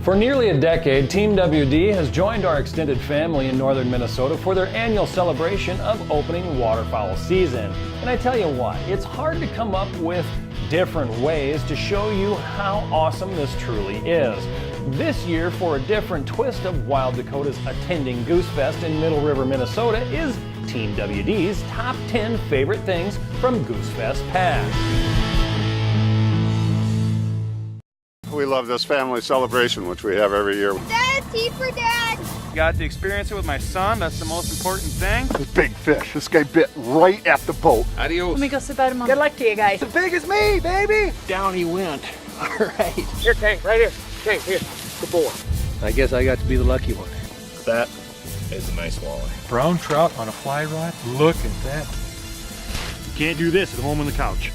For nearly a decade, Team WD has joined our extended family in northern Minnesota for their annual celebration of opening waterfowl season. And I tell you what, it's hard to come up with different ways to show you how awesome this truly is. This year, for a different twist of Wild Dakota's attending Goose Fest in Middle River, Minnesota, is Team WD's top 10 favorite things from Goose Fest past. We love this family celebration, which we have every year. Dad, tea for Dad! Got to experience it with my son. That's the most important thing. This big fish. This guy bit right at the boat. Adios. Let me go sit by Mom. Good luck to you guys. As big as me, baby! Down he went. All right. Here, Tank, right here. Tank, here. Good boy. I guess I got to be the lucky one. That is a nice walleye. Brown trout on a fly rod. Look at that. Can't do this at home on the couch.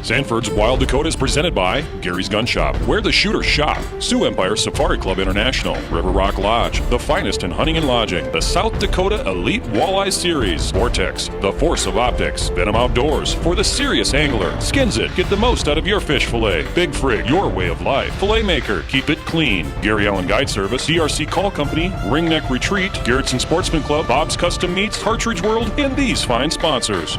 Sanford's Wild Dakota is presented by Gary's Gun Shop, where the shooters shop, Sioux Empire Safari Club International, River Rock Lodge, the finest in hunting and lodging, the South Dakota Elite Walleye Series, Vortex, the Force of Optics, Venom Outdoors, for the serious angler, Skins It, get the most out of your fish fillet, Big Frig, your way of life, Fillet Maker, keep it clean, Gary Allen Guide Service, DRC Call Company, Ringneck Retreat, Garrettson Sportsman Club, Bob's Custom Meats, Partridge World, and these fine sponsors.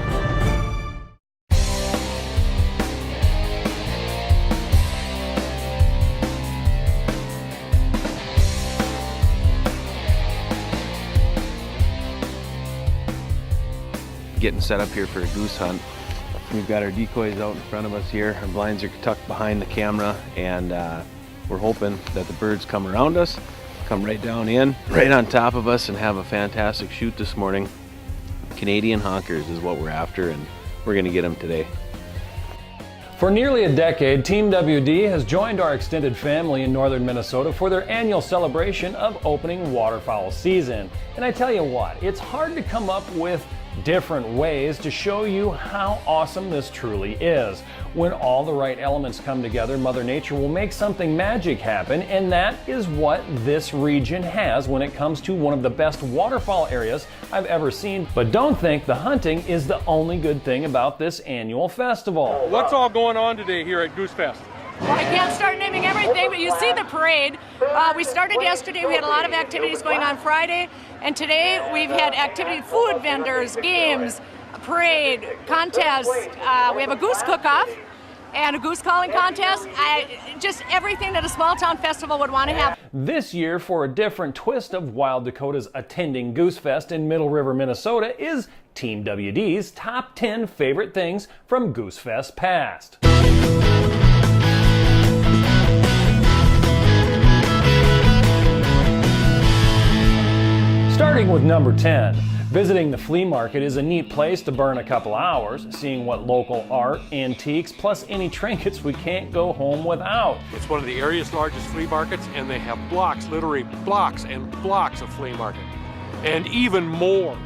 Getting set up here for a goose hunt. We've got our decoys out in front of us here. Our blinds are tucked behind the camera, and we're hoping that the birds come around us, come right down in, right on top of us, and have a fantastic shoot this morning. Canadian honkers is what we're after, and we're gonna get them today. For nearly a decade, Team WD has joined our extended family in northern Minnesota for their annual celebration of opening waterfowl season. And I tell you what, it's hard to come up with different ways to show you how awesome this truly is. When all the right elements come together, Mother Nature will make something magic happen, and that is what this region has when it comes to one of the best waterfowl areas I've ever seen. But don't think the hunting is the only good thing about this annual festival. What's all going on today here at Goose Fest? Well, I can't start naming everything, but you see the parade. We started yesterday. We had a lot of activities going on Friday, and today we've had activity, food vendors, games, a parade, contests. We have a goose cook-off and a goose calling contest. Just everything that a small town festival would want to have. This year, for a different twist of Wild Dakota's attending Goose Fest in Middle River, Minnesota, is Team WD's top 10 favorite things from Goose Fest past. Starting with number 10, visiting the flea market is a neat place to burn a couple hours, seeing what local art, antiques, plus any trinkets we can't go home without. It's one of the area's largest flea markets, and they have blocks, literally blocks and blocks of flea market. And even more.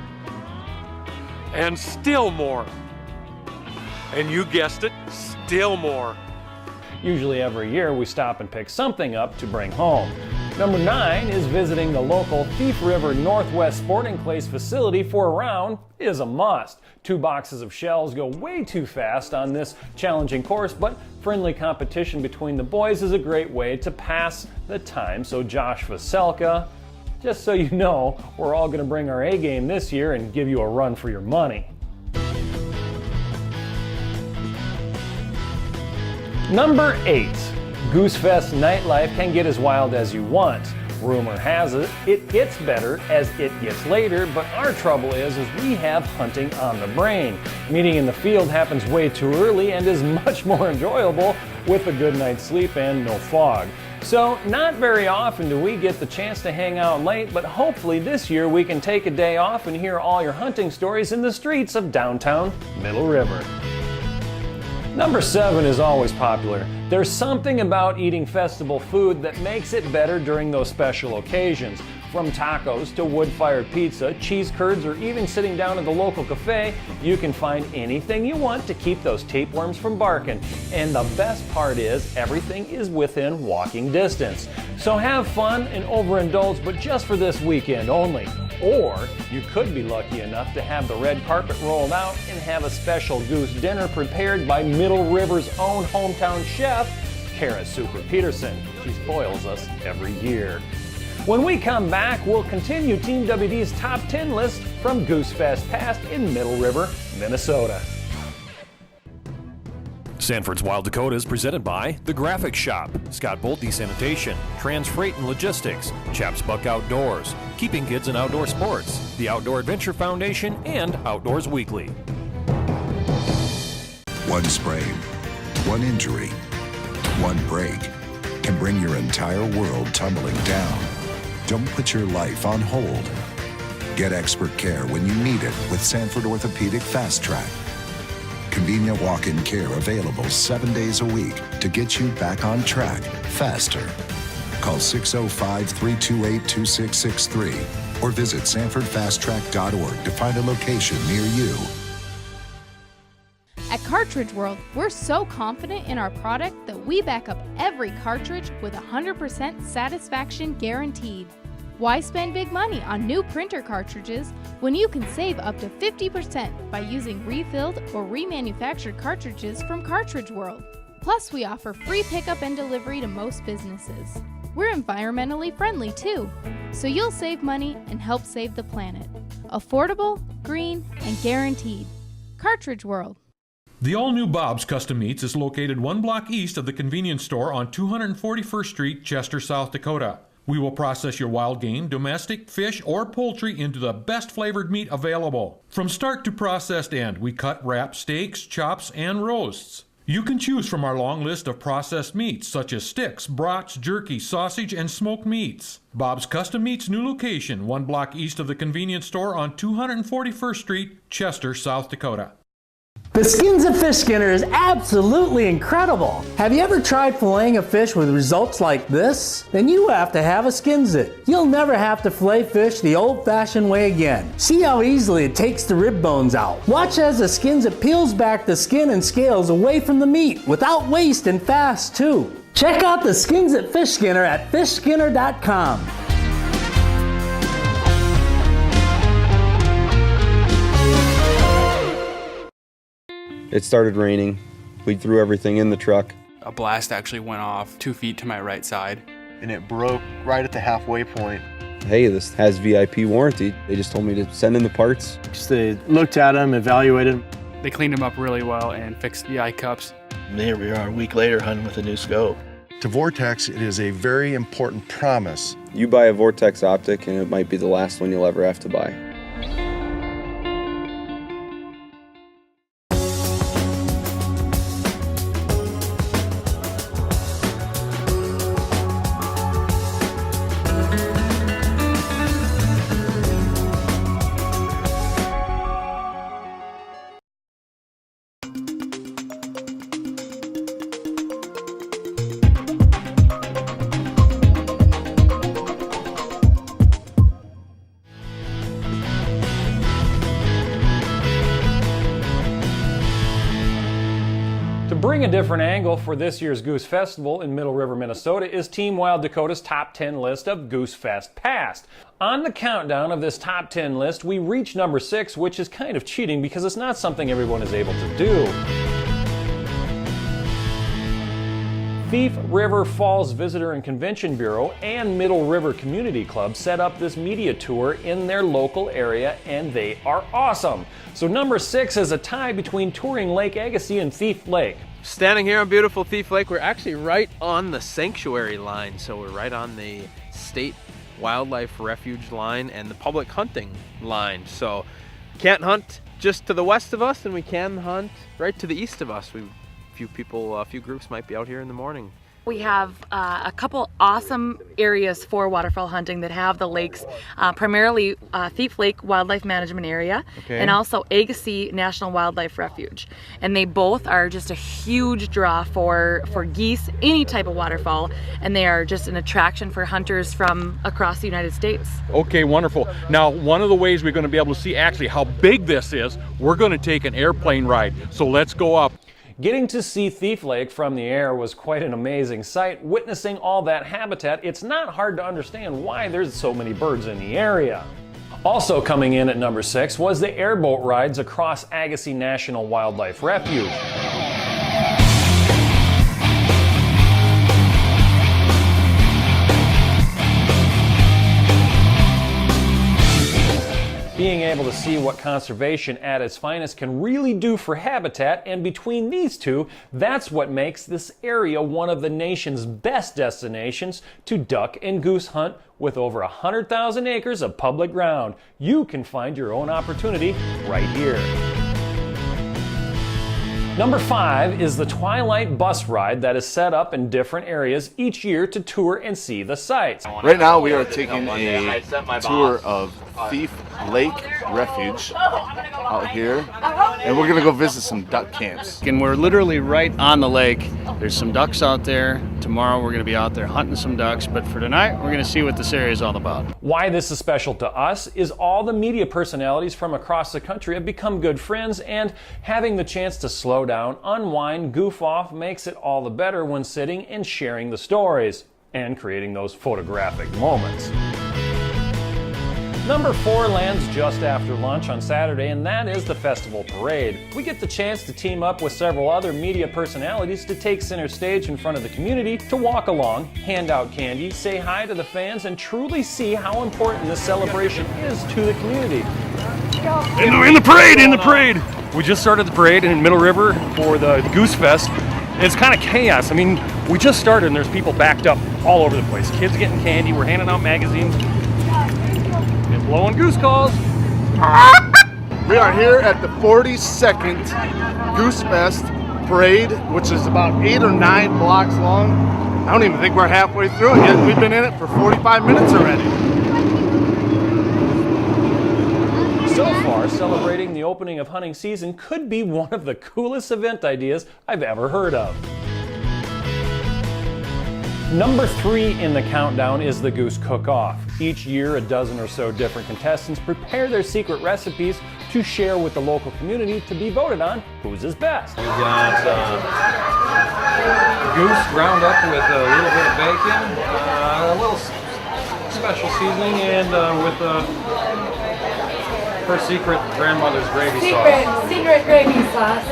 And still more. And you guessed it, still more. Usually every year we stop and pick something up to bring home. Number 9 is visiting the local Thief River Northwest Sporting Clays facility for a round is a must. 2 boxes of shells go way too fast on this challenging course, but friendly competition between the boys is a great way to pass the time. So Josh Vaselka, just so you know, we're all gonna bring our A game this year and give you a run for your money. Number 8. Goose Fest nightlife can get as wild as you want. Rumor has it, it gets better as it gets later, but our trouble is we have hunting on the brain. Meeting in the field happens way too early and is much more enjoyable with a good night's sleep and no fog. So not very often do we get the chance to hang out late, but hopefully this year we can take a day off and hear all your hunting stories in the streets of downtown Middle River. Number 7 is always popular. There's something about eating festival food that makes it better during those special occasions. From tacos to wood-fired pizza, cheese curds, or even sitting down at the local cafe, you can find anything you want to keep those tapeworms from barking. And the best part is, everything is within walking distance. So have fun and overindulge, but just for this weekend only. Or you could be lucky enough to have the red carpet rolled out and have a special goose dinner prepared by Middle River's own hometown chef, Kara Super Peterson. She spoils us every year. When we come back, we'll continue Team WD's top 10 list from Goose Fest Past in Middle River, Minnesota. Sanford's Wild Dakota is presented by The Graphic Shop, Scott Bolte Sanitation, Trans Freight and Logistics, Chaps Buck Outdoors, Keeping Kids in Outdoor Sports, the Outdoor Adventure Foundation, and Outdoors Weekly. One sprain, one injury, one break can bring your entire world tumbling down. Don't put your life on hold. Get expert care when you need it with Sanford Orthopedic Fast Track. Convenient walk-in care available 7 days a week to get you back on track faster. Call 605-328-2663 or visit sanfordfasttrack.org to find a location near you. At Cartridge World, we're so confident in our product that we back up every cartridge with 100% satisfaction guaranteed. Why spend big money on new printer cartridges when you can save up to 50% by using refilled or remanufactured cartridges from Cartridge World? Plus, we offer free pickup and delivery to most businesses. We're environmentally friendly too, so you'll save money and help save the planet. Affordable, green, and guaranteed. Cartridge World. The all-new Bob's Custom Meats is located 1 block east of the convenience store on 241st Street, Chester, South Dakota. We will process your wild game, domestic, fish, or poultry into the best flavored meat available. From start to processed end, we cut, wrap, steaks, chops, and roasts. You can choose from our long list of processed meats such as sticks, brats, jerky, sausage, and smoked meats. Bob's Custom Meats new location, 1 block east of the convenience store on 241st Street, Chester, South Dakota. The Skins at Fish Skinner is absolutely incredible. Have you ever tried filleting a fish with results like this? Then you have to have a Skins It. You'll never have to fillet fish the old-fashioned way again. See how easily it takes the rib bones out. Watch as the Skins It peels back the skin and scales away from the meat without waste and fast too. Check out the Skins at Fish Skinner at fishskinner.com. It started raining. We threw everything in the truck. A blast actually went off 2 feet to my right side. And it broke right at the halfway point. Hey, this has VIP warranty. They just told me to send in the parts. Just they looked at them, evaluated them. They cleaned them up really well and fixed the eye cups. And here we are a week later hunting with a new scope. To Vortex, it is a very important promise. You buy a Vortex optic and it might be the last one you'll ever have to buy. To bring a different angle for this year's Goose Festival in Middle River, Minnesota is Team Wild Dakota's top 10 list of Goose Fest Past. On the countdown of this top 10 list, we reach number 6, which is kind of cheating because it's not something everyone is able to do. Thief River Falls Visitor and Convention Bureau and Middle River Community Club set up this media tour in their local area, and they are awesome. So number 6 is a tie between touring Lake Agassiz and Thief Lake. Standing here on beautiful Thief Lake, we're actually right on the sanctuary line, so we're right on the state wildlife refuge line and the public hunting line. So can't hunt just to the west of us, and we can hunt right to the east of us. A few groups might be out here in the morning. We have a couple awesome areas for waterfowl hunting that have the lakes, primarily Thief Lake Wildlife Management Area, and also Agassiz National Wildlife Refuge. And they both are just a huge draw for geese, any type of waterfowl, and they are just an attraction for hunters from across the United States. Okay, wonderful. Now, one of the ways we're going to be able to see actually how big this is, we're going to take an airplane ride. So let's go up. Getting to see Thief Lake from the air was quite an amazing sight. Witnessing all that habitat, it's not hard to understand why there's so many birds in the area. Also coming in at number 6 was the airboat rides across Agassiz National Wildlife Refuge. Being able to see what conservation at its finest can really do for habitat, and between these two, that's what makes this area one of the nation's best destinations to duck and goose hunt. With over 100,000 acres of public ground, you can find your own opportunity right here. Number 5 is the Twilight bus ride that is set up in different areas each year to tour and see the sights. Right now we are taking a tour of Thief Lake Refuge out here, and we're gonna go visit some duck camps. And we're literally right on the lake. There's some ducks out there. Tomorrow we're gonna be out there hunting some ducks, but for tonight we're gonna see what this area is all about. Why this is special to us is all the media personalities from across the country have become good friends, and having the chance to slow down, unwind, goof off makes it all the better when sitting and sharing the stories and creating those photographic moments. Number 4 lands just after lunch on Saturday, and that is the Festival Parade. We get the chance to team up with several other media personalities to take center stage in front of the community, to walk along, hand out candy, say hi to the fans, and truly see how important this celebration is to the community. In the parade! We just started the parade in Middle River for the Goose Fest. It's kind of chaos. I mean, we just started and there's people backed up all over the place. Kids getting candy, we're handing out magazines, and blowing goose calls. We are here at the 42nd Goose Fest parade, which is about 8 or 9 blocks long. I don't even think we're halfway through it yet. We've been in it for 45 minutes already. So far, celebrating the opening of hunting season could be one of the coolest event ideas I've ever heard of. Number 3 in the countdown is the Goose Cook-Off. Each year, a dozen or so different contestants prepare their secret recipes to share with the local community to be voted on whose is best. We've got goose ground up with a little bit of bacon, a little special seasoning, and with her secret grandmother's gravy sauce. Secret gravy sauce.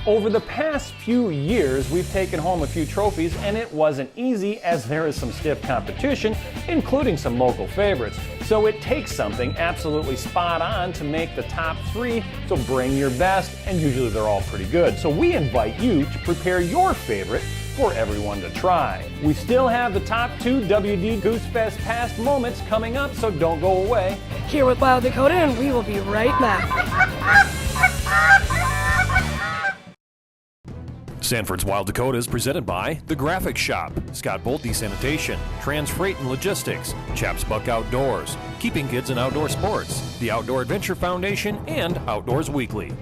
Over the past few years, we've taken home a few trophies, and it wasn't easy as there is some stiff competition, including some local favorites. So it takes something absolutely spot on to make the top 3, so bring your best, and usually they're all pretty good. So we invite you to prepare your favorite for everyone to try. We still have the top 2 WD Goose Fest past moments coming up, so don't go away. Here with Wild Dakota, and we will be right back. Sanford's Wild Dakota is presented by The Graphic Shop, Scott Bolt Desanitation, Trans Freight and Logistics, Chaps Buck Outdoors, Keeping Kids in Outdoor Sports, the Outdoor Adventure Foundation, and Outdoors Weekly.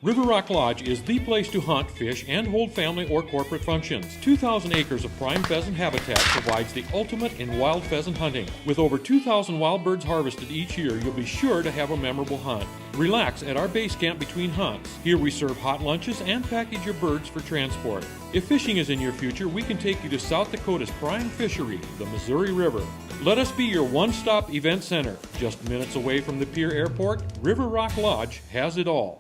River Rock Lodge is the place to hunt, fish, and hold family or corporate functions. 2,000 acres of prime pheasant habitat provides the ultimate in wild pheasant hunting. With over 2,000 wild birds harvested each year, you'll be sure to have a memorable hunt. Relax at our base camp between hunts. Here we serve hot lunches and package your birds for transport. If fishing is in your future, we can take you to South Dakota's prime fishery, the Missouri River. Let us be your one-stop event center. Just minutes away from the Pier Airport, River Rock Lodge has it all.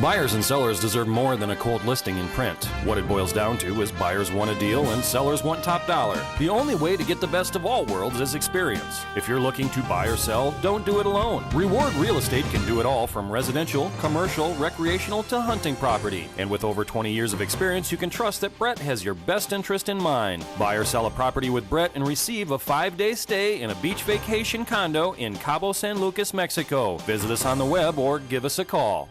Buyers and sellers deserve more than a cold listing in print. What it boils down to is buyers want a deal and sellers want top dollar. The only way to get the best of all worlds is experience. If you're looking to buy or sell, don't do it alone. Reward Real Estate can do it all, from residential, commercial, recreational to hunting property. And with over 20 years of experience, you can trust that Brett has your best interest in mind. Buy or sell a property with Brett and receive a 5-day stay in a beach vacation condo in Cabo San Lucas, Mexico. Visit us on the web or give us a call.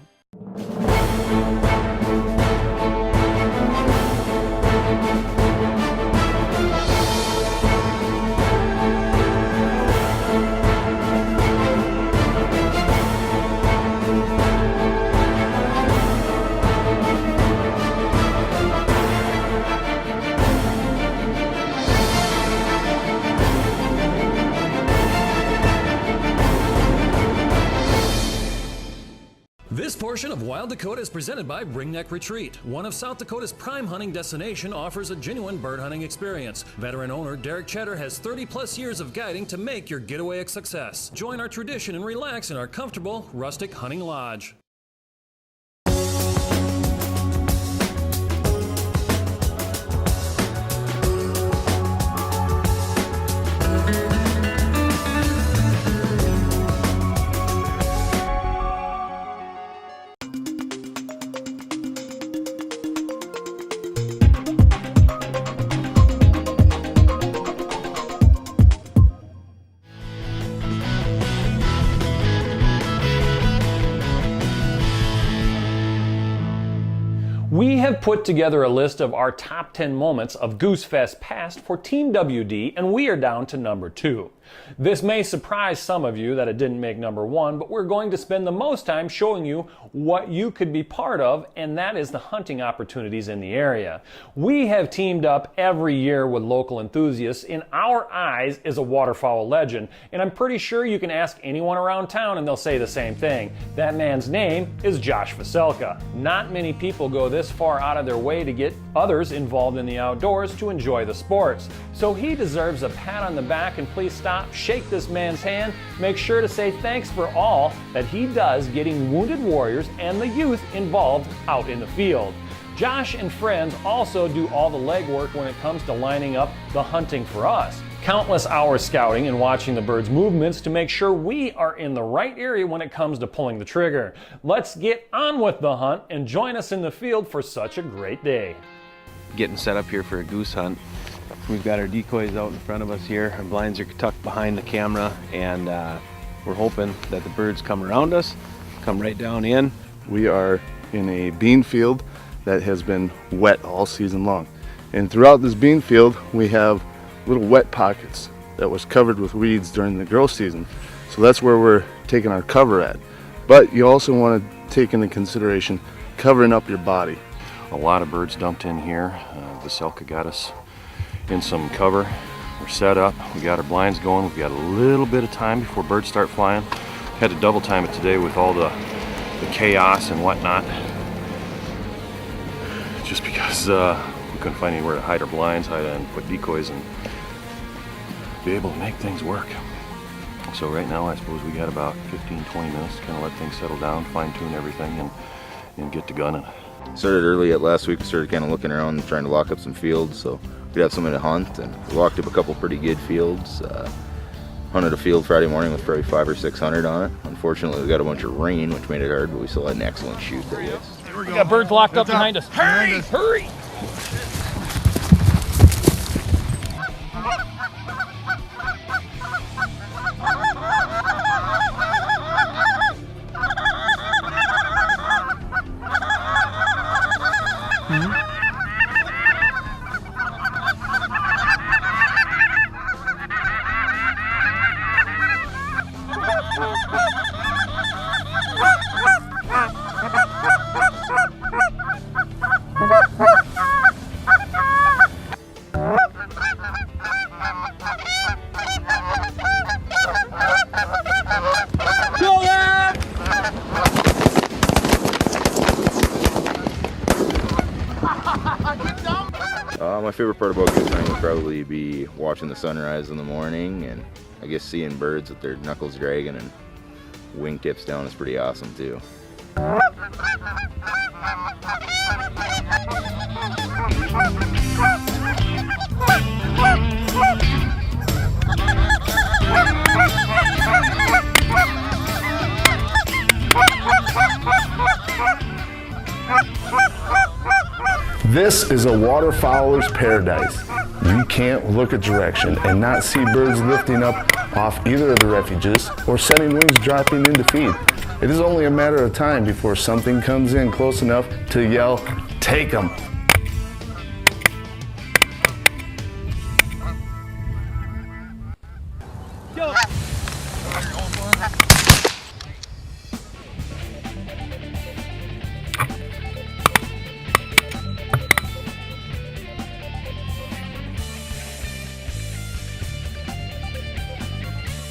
This portion of Wild Dakota is presented by Ringneck Retreat. One of South Dakota's prime hunting destination, offers a genuine bird hunting experience. Veteran owner Derek Cheddar has 30-plus years of guiding to make your getaway a success. Join our tradition and relax in our comfortable, rustic hunting lodge. We have put together a list of our top 10 moments of Goosefest past for Team WD, and we are down to number 2. This may surprise some of you that it didn't make number 1, but we're going to spend the most time showing you what you could be part of, and that is the hunting opportunities in the area. We have teamed up every year with local enthusiasts. In our eyes is a waterfowl legend, and I'm pretty sure you can ask anyone around town and they'll say the same thing. That man's name is Josh Veselka. Not many people go this far out of their way to get others involved in the outdoors to enjoy the sports. So he deserves a pat on the back, and please stop, shake this man's hand, make sure to say thanks for all that he does getting wounded warriors and the youth involved out in the field. Josh and friends also do all the legwork when it comes to lining up the hunting for us. Countless hours scouting and watching the birds' movements to make sure we are in the right area when it comes to pulling the trigger. Let's get on with the hunt and join us in the field for such a great day. Getting set up here for a goose hunt. We've got our decoys out in front of us here. Our blinds are tucked behind the camera, and we're hoping that the birds come around us, come right down in. We are in a bean field that has been wet all season long. And throughout this bean field, we have little wet pockets that was covered with weeds during the growth season. So that's where we're taking our cover at. But you also want to take into consideration covering up your body. A lot of birds dumped in here. Veselka got us in some cover. We're set up, we got our blinds going, we've got a little bit of time before birds start flying. Had to double time it today with all the chaos and whatnot, just because we couldn't find anywhere to hide our blinds, hide and put decoys and be able to make things work. So right now I suppose we got about 15-20 minutes to kind of let things settle down, fine-tune everything, and get to gunning. Started early at last week. We started kind of looking around and trying to lock up some fields so we'd have something to hunt, and we locked up a couple pretty good fields. Hunted a field Friday morning with probably 500 or 600 on it. Unfortunately, we got a bunch of rain, which made it hard, but we still had an excellent shoot that day. We got birds locked up behind us. Hurry! Hurry! My favorite part about goose hunting would probably be watching the sunrise in the morning, and I guess seeing birds with their knuckles dragging and wingtips down is pretty awesome too. This is a waterfowler's paradise. You can't look a direction and not see birds lifting up off either of the refuges or sending wings dropping in to feed. It is only a matter of time before something comes in close enough to yell, "Take 'em!"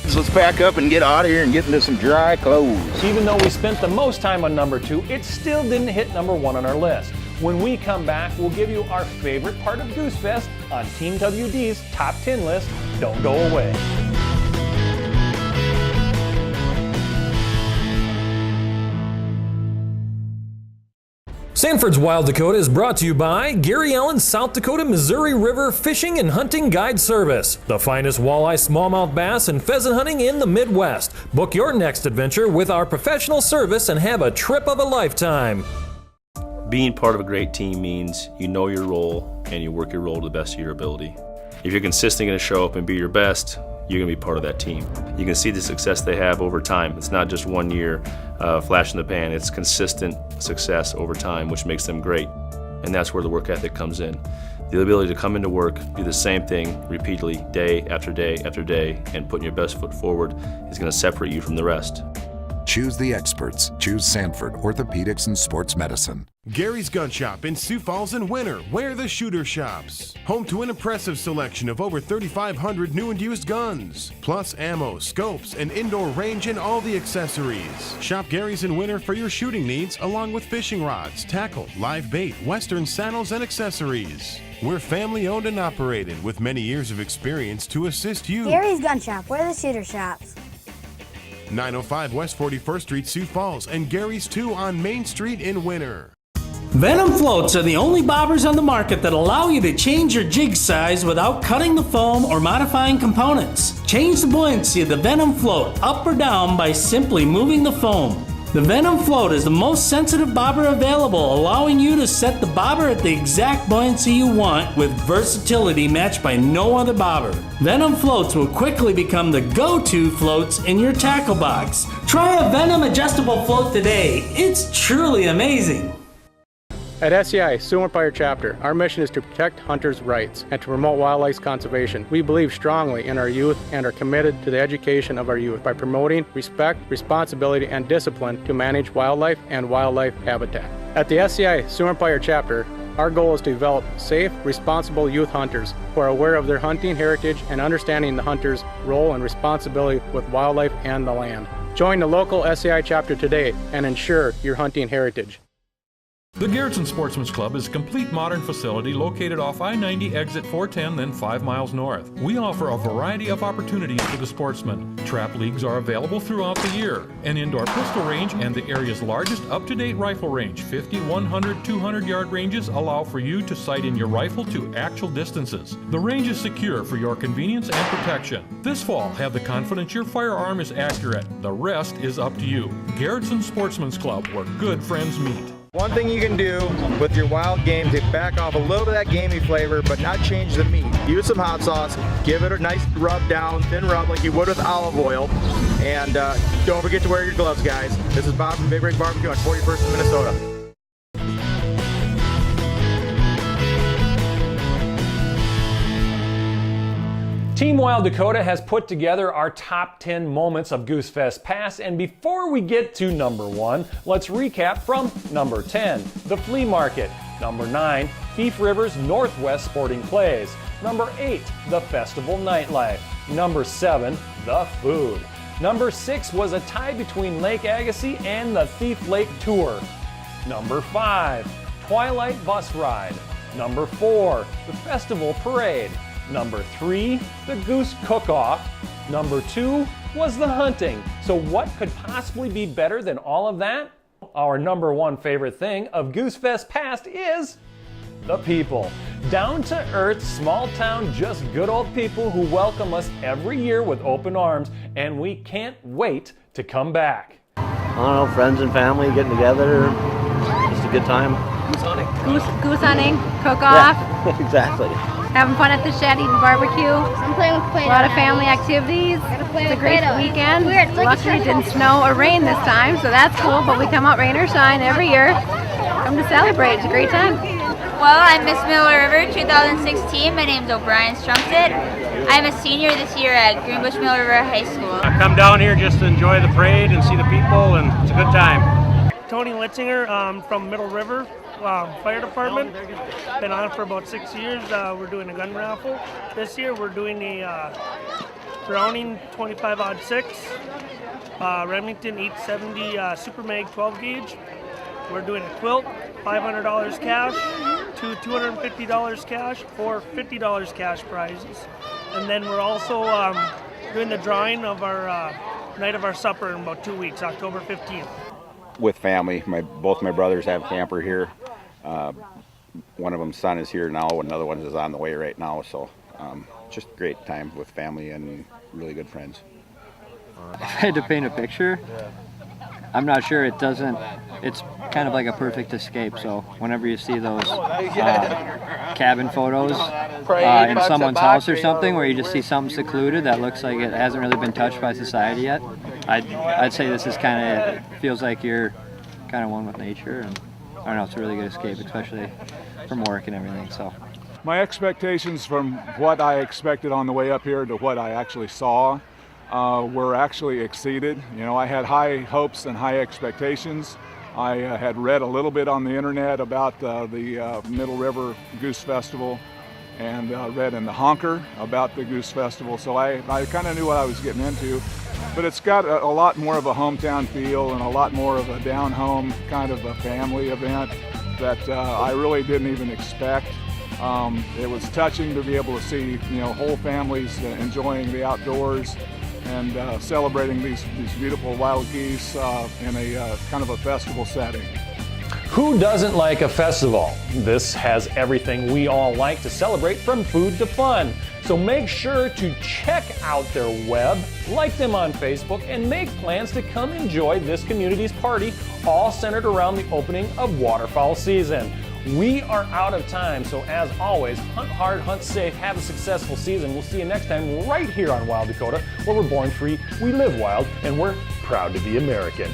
So let's pack up and get out of here and get into some dry clothes. Even though we spent the most time on number 2, it still didn't hit number 1 on our list. When we come back, we'll give you our favorite part of Goose Fest on Team WD's Top 10 list. Don't go away. Sanford's Wild Dakota is brought to you by Gary Allen South Dakota Missouri River Fishing and Hunting Guide Service, the finest walleye, smallmouth bass, and pheasant hunting in the Midwest. Book your next adventure with our professional service and have a trip of a lifetime. Being part of a great team means you know your role and you work your role to the best of your ability. If you're consistently going to show up and be your best, you're going to be part of that team. You can see the success they have over time. It's not just 1 year flash in the pan, it's consistent success over time, which makes them great. And that's where the work ethic comes in. The ability to come into work, do the same thing repeatedly, day after day after day, and putting your best foot forward is going to separate you from the rest. Choose the experts. Choose Sanford Orthopedics and Sports Medicine. Gary's Gun Shop in Sioux Falls and Winter, where the shooter shops. Home to an impressive selection of over 3,500 new and used guns, plus ammo, scopes, an indoor range, and all the accessories. Shop Gary's in Winter for your shooting needs, along with fishing rods, tackle, live bait, western saddles, and accessories. We're family owned and operated with many years of experience to assist you. Gary's Gun Shop, where the shooter shops. 905 West 41st Street, Sioux Falls, and Gary's 2 on Main Street in Winter. Venom floats are the only bobbers on the market that allow you to change your jig size without cutting the foam or modifying components. Change the buoyancy of the Venom float up or down by simply moving the foam. The Venom float is the most sensitive bobber available, allowing you to set the bobber at the exact buoyancy you want with versatility matched by no other bobber. Venom floats will quickly become the go-to floats in your tackle box. Try a Venom adjustable float today. It's truly amazing. At SCI, Sioux Empire Chapter, our mission is to protect hunters' rights and to promote wildlife conservation. We believe strongly in our youth and are committed to the education of our youth by promoting respect, responsibility, and discipline to manage wildlife and wildlife habitat. At the SCI Sioux Empire Chapter, our goal is to develop safe, responsible youth hunters who are aware of their hunting heritage and understanding the hunter's role and responsibility with wildlife and the land. Join the local SCI chapter today and ensure your hunting heritage. The Garrettson Sportsman's Club is a complete modern facility located off I-90 exit 410, then 5 miles north. We offer a variety of opportunities for the sportsman. Trap leagues are available throughout the year. An indoor pistol range and the area's largest up-to-date rifle range, 50, 100, 200-yard ranges allow for you to sight in your rifle to actual distances. The range is secure for your convenience and protection. This fall, have the confidence your firearm is accurate. The rest is up to you. Garrettson Sportsman's Club, where good friends meet. One thing you can do with your wild game to back off a little bit of that gamey flavor but not change the meat. Use some hot sauce, give it a nice rub down, thin rub like you would with olive oil, and don't forget to wear your gloves, guys. This is Bob from Big Rig Barbecue on 41st in Minnesota. Team Wild Dakota has put together our top 10 moments of Goose Fest past, and before we get to number 1, let's recap from number 10, the flea market. Number 9, Thief River's Northwest Sporting Plays. Number 8, the festival nightlife. Number 7, the food. Number 6 was a tie between Lake Agassiz and the Thief Lake Tour. Number 5, Twilight Bus Ride. Number 4, the festival parade. Number 3, the Goose Cook-Off. Number 2 was the hunting. So what could possibly be better than all of that? Our number one favorite thing of Goosefest past is the people. Down to earth, small town, just good old people who welcome us every year with open arms, and we can't wait to come back. I don't know, friends and family getting together, just a good time. Goose hunting, cook off. Yeah, exactly. Having fun at the shed, eating barbecue. I'm playing with Play-Doh. A lot of family activities. It's a great weekend. Luckily it didn't snow or rain this time, so that's cool, but we come out rain or shine every year. Come to celebrate. It's a great time. Well, I'm Miss Middle River 2016. My name's O'Brien Strumpset. I'm a senior this year at Greenbush Middle River High School. I come down here just to enjoy the parade and see the people, and it's a good time. Tony Litzinger from Middle River Fire Department. Been on for about 6 years. We're doing a gun raffle. This year we're doing a Browning 25-06, Remington 870 Super Mag 12 gauge. We're doing a quilt, $500 cash, to $250 cash, or $50 cash prizes. And then we're also doing the drawing of our night of our supper in about 2 weeks, October 15th. With family, both my brothers have camper here. One of them's son is here now, another one is on the way right now. So just a great time with family and really good friends. If I had to paint a picture, I'm not sure. It's kind of like a perfect escape. So whenever you see those cabin photos in someone's house or something where you just see something secluded that looks like it hasn't really been touched by society yet, I'd say this is kind of, it feels like you're kind of one with nature, and I don't know, it's a really good escape, especially from work and everything. So my expectations from what I expected on the way up here to what I actually saw were actually exceeded. You know, I had high hopes and high expectations. I had read a little bit on the internet about the Middle River Goose Festival, and read in the Honker about the Goose Festival, so I kind of knew what I was getting into. But it's got a lot more of a hometown feel and a lot more of a down-home kind of a family event that I really didn't even expect. It was touching to be able to see, you know, whole families enjoying the outdoors and celebrating these beautiful wild geese in a kind of a festival setting. Who doesn't like a festival? This has everything we all like to celebrate, from food to fun. So make sure to check out their web, like them on Facebook, and make plans to come enjoy this community's party, all centered around the opening of waterfowl season. We are out of time, so as always, hunt hard, hunt safe, have a successful season. We'll see you next time right here on Wild Dakota, where we're born free, we live wild, and we're proud to be American.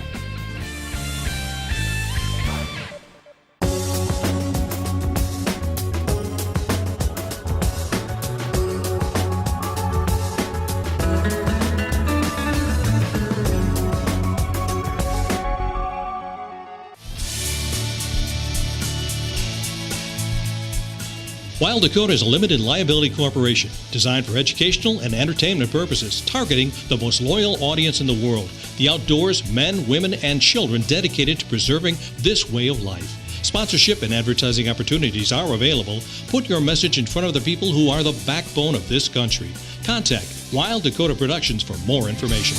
Wild Dakota is a limited liability corporation designed for educational and entertainment purposes, targeting the most loyal audience in the world, the outdoors, men, women, and children dedicated to preserving this way of life. Sponsorship and advertising opportunities are available. Put your message in front of the people who are the backbone of this country. Contact Wild Dakota Productions for more information.